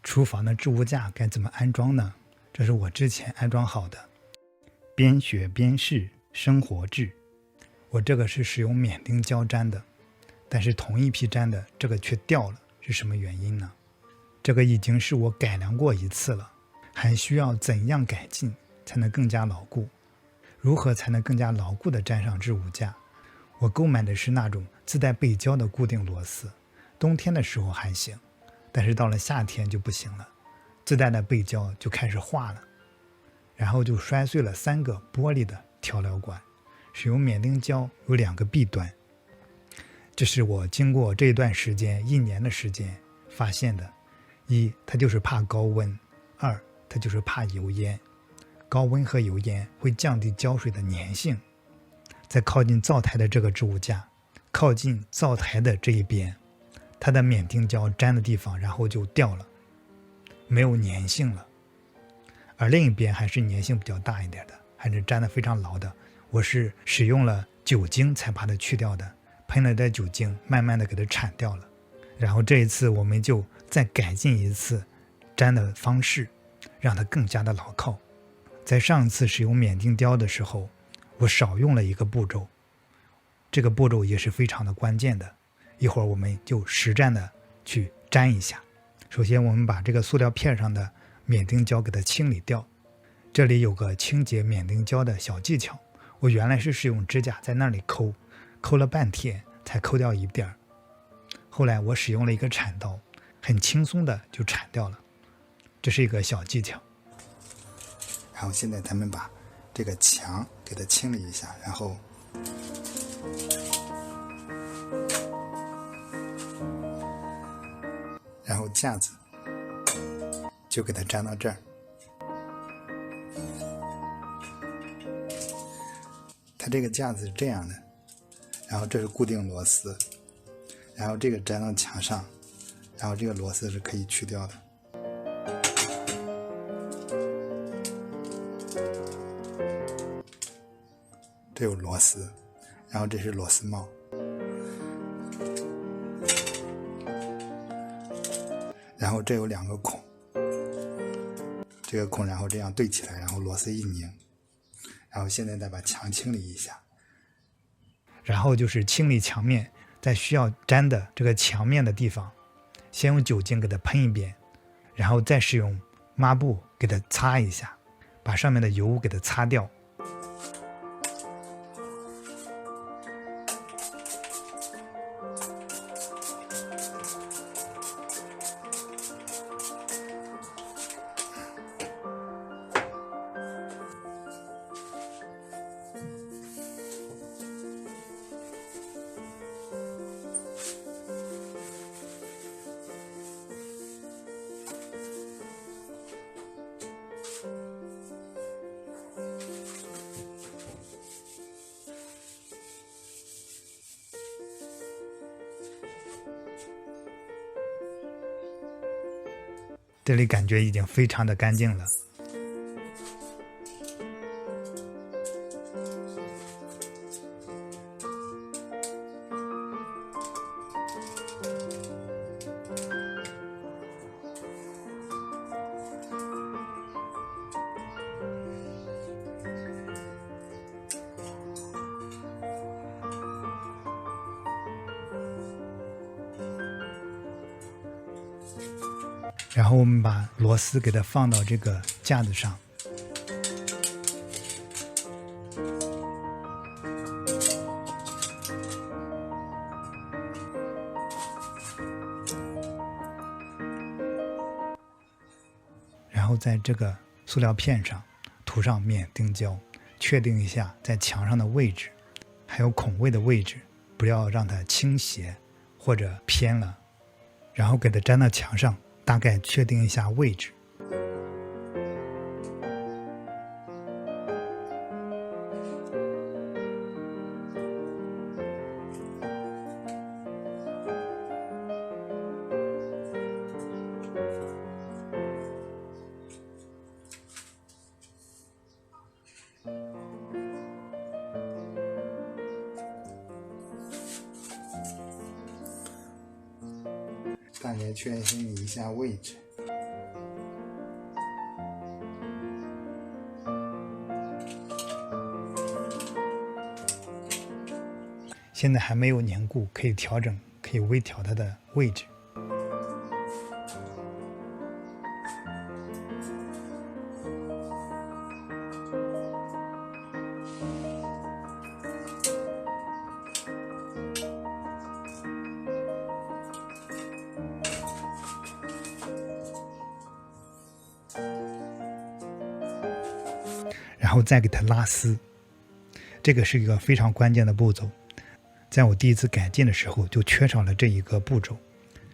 廚房的置物架該怎麼安裝呢？這是我之前安裝好的。邊學邊試，生活誌。我這個是使用免丁膠粘的，但是同一批粘的这個卻掉了，是什麼原因呢？這個已經是我改良過一次了，還需要怎樣改進才能更加牢固？如何才能更加牢固地粘上置物架？我購買的是那種自带背胶的固定螺絲，冬天的時候還行，但是到了夏天就不行了，自带的背胶就開始化了，然後就摔碎了3個玻璃的調料管。使用免丁膠有2個弊端，這是我經過這段時間1年的時間發現的。一，它就是怕高溫；二，它就是怕油煙。高溫和油烟会降低膠水的粘性。在靠近灶台的這個置物架，靠近灶台的這一邊，它的免丁膠粘的地方然後就掉了，沒有粘性了。而另一邊還是粘性比較大一點的，還是粘得非常牢的。我是使用了酒精才把它去掉的，噴了点酒精，慢慢的給它鏟掉了。然後这一次我們就再改進一次粘的方式，讓它更加的牢靠。在上一次使用免丁膠的時候，我少用了一個步驟，這個步驟也是非常的關鍵的。一會兒我們就實戰的去粘一下。首先我們把這個塑料片上的免丁膠給它清理掉。這裡有個清潔免丁膠的小技巧，我原來是使用指甲在那裡摳了半天才摳掉一點，後來我使用了一個鏟刀，很輕鬆的就鏟掉了，這是一個小技巧。然後現在咱們把這個牆給它清理一下，然後架子就給它粘到這兒。它這個架子是這樣的，然後這是固定螺絲，然後這個粘到牆上，然後這個螺絲是可以去掉的。這有螺絲，然後這是螺絲帽，然後這有2個孔，這個孔然後這樣對起来，然後螺絲一擰。然後現在再把牆清理一下，然後就是清理牆面，在需要粘的這個牆面的地方，先用酒精給它噴一遍，然後再使用抹布給它擦一下，把上面的油污給它擦掉。这裡感覺已經非常的乾淨了。然后我們把螺絲給它放到這個架子上，然後在這個塑料片上塗上免丁膠，確定一下在牆上的位置，還有孔位的位置，不要讓它傾斜或者偏了，然後給它粘到牆上。大概確定一下位置。大概確定一下位置。現在還沒有凝固，可以調整，可以微調它的位置。然后再给它拉丝，这个是一个非常關鍵的步驟。在我第一次改進的時候就缺少了這一個步驟，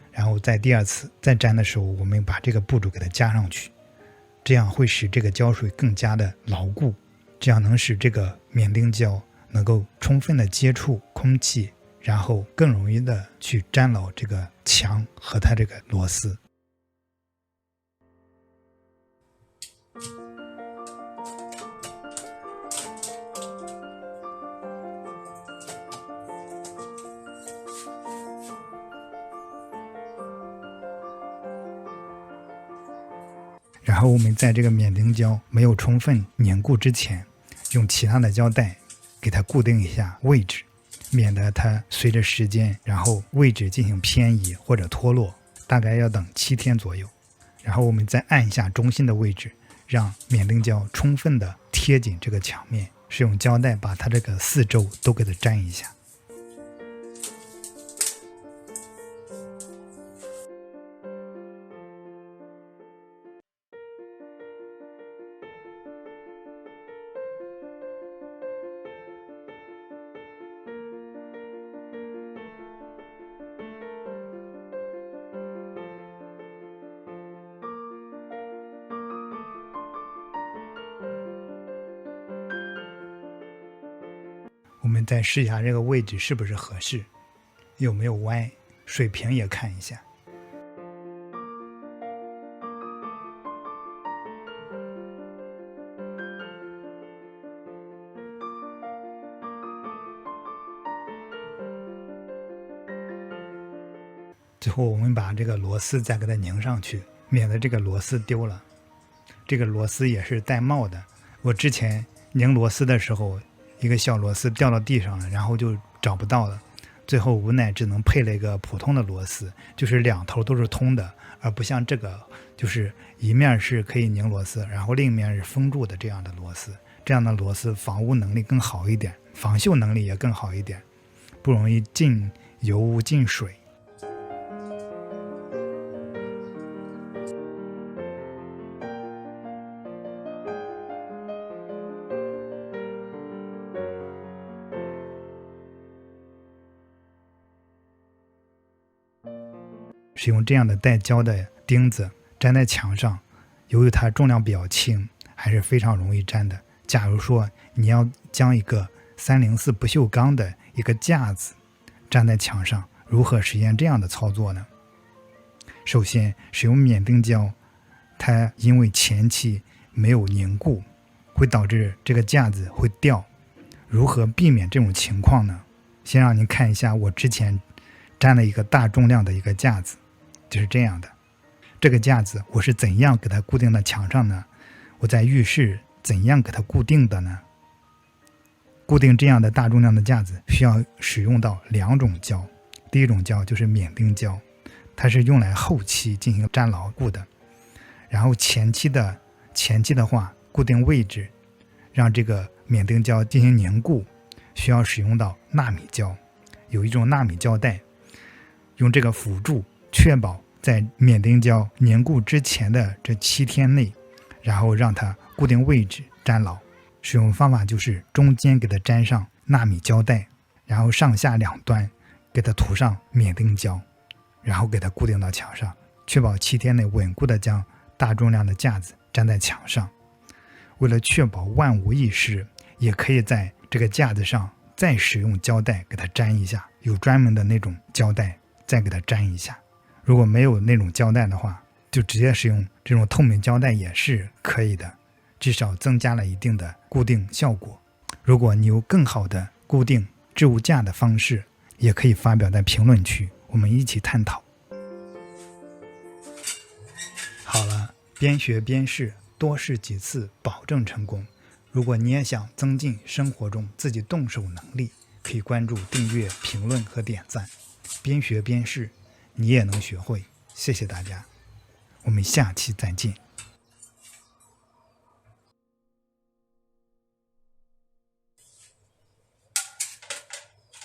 然後在第二次再粘的時候，我們把這個步驟給它加上去，這樣會使這個膠水更加的牢固，這樣能使這個免釘膠能夠充分的接觸空氣，然後更容易的去粘牢這個牆和它這個螺絲。然後我們在這個免釘膠沒有充分凝固之前，用其他的膠帶給它固定一下位置，免得它隨着時間然後位置進行偏移或者脫落，大概要等7天左右。然後我們再按一下中心的位置，讓免釘膠充分的貼緊這個牆面，是用膠帶把它這個四周都給它粘一下。我們再試一下這個位置是不是合適，有沒有歪，水平也看一下。最後我們把這個螺絲再給它擰上去，免得這個螺絲丟了。這個螺絲也是帶帽的，我之前擰螺絲的時候，一個小螺絲掉到地上了，然後就找不到了，最後無奈只能配了一個普通的螺絲，就是兩頭都是通的，而不像這個就是一面是可以擰螺絲，然後另一面是封住的這樣的螺絲。這樣的螺絲防污能力更好一點，防鏽能力也更好一點，不容易進油污進水。使用這樣的帶膠的釘子粘在牆上，由於它重量比較輕，還是非常容易粘的。假如說你要將一個304不鏽鋼的一個架子粘在牆上，如何實現這樣的操作呢？首先，使用免釘膠，它因為前期沒有凝固，會導致這個架子會掉。如何避免這種情況呢？先讓您看一下我之前粘了一個大重量的一個架子。就是這樣的，這個架子我是怎樣給它固定到牆上呢？我在浴室怎樣給它固定的呢？固定這樣的大重量的架子需要使用到2種膠，第一種膠就是免釘膠，它是用來後期進行粘牢固的，然後前期的話固定位置，讓這個免釘膠進行凝固，需要使用到納米膠，有一種納米膠帶，用這個輔助，確保在免釘膠凝固之前的這7天內，然後讓它固定位置粘牢。使用方法就是中間給它粘上納米膠帶，然後上下兩端給它塗上免釘膠，然後給它固定到牆上，確保7天內穩固地將大重量的架子粘在牆上。為了確保萬無一失，也可以在這個架子上再使用膠帶給它粘一下，有專門的那種膠帶再給它粘一下。如果沒有那種膠帶的話，就直接使用這種透明膠帶也是可以的，至少增加了一定的固定效果。如果你有更好的固定置物架的方式，也可以發表在評論區，我們一起探討。好了，邊學邊試，多試幾次，保證成功。如果你也想增進生活中自己動手能力，可以關注、訂閱、評論和點讚。邊學邊試，你也能學會。謝謝大家，我們下期再見。